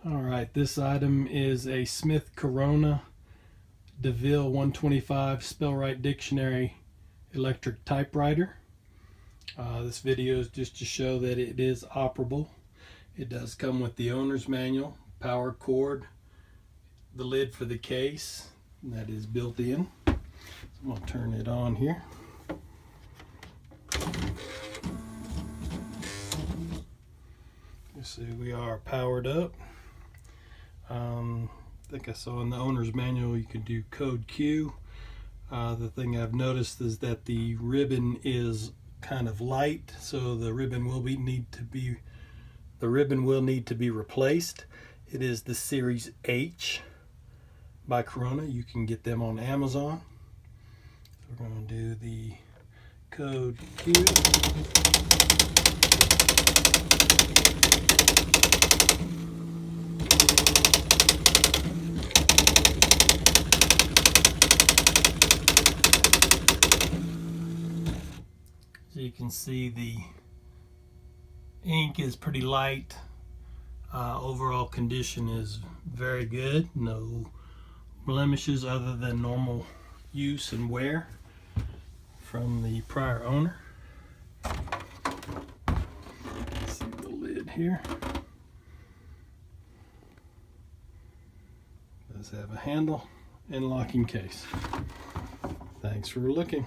Alright, this item is a Smith Corona Deville 125 Spellwright Dictionary electric typewriter. This video is just to show that it is operable. It does come with the owner's manual, power cord, the lid for the case that is built in. So I'm going to turn it on here. You see we are powered up. I think I saw in the owner's manual you can do code Q. The thing I've noticed is that the ribbon is kind of light, so the ribbon will need to be replaced. It is the Series H by Corona. You can get them on Amazon. So we're going to do the code Q. So you can see the ink is pretty light. Overall condition is very good. No blemishes other than normal use and wear from the prior owner. Let's see the lid here. It does have a handle and locking case. Thanks for looking.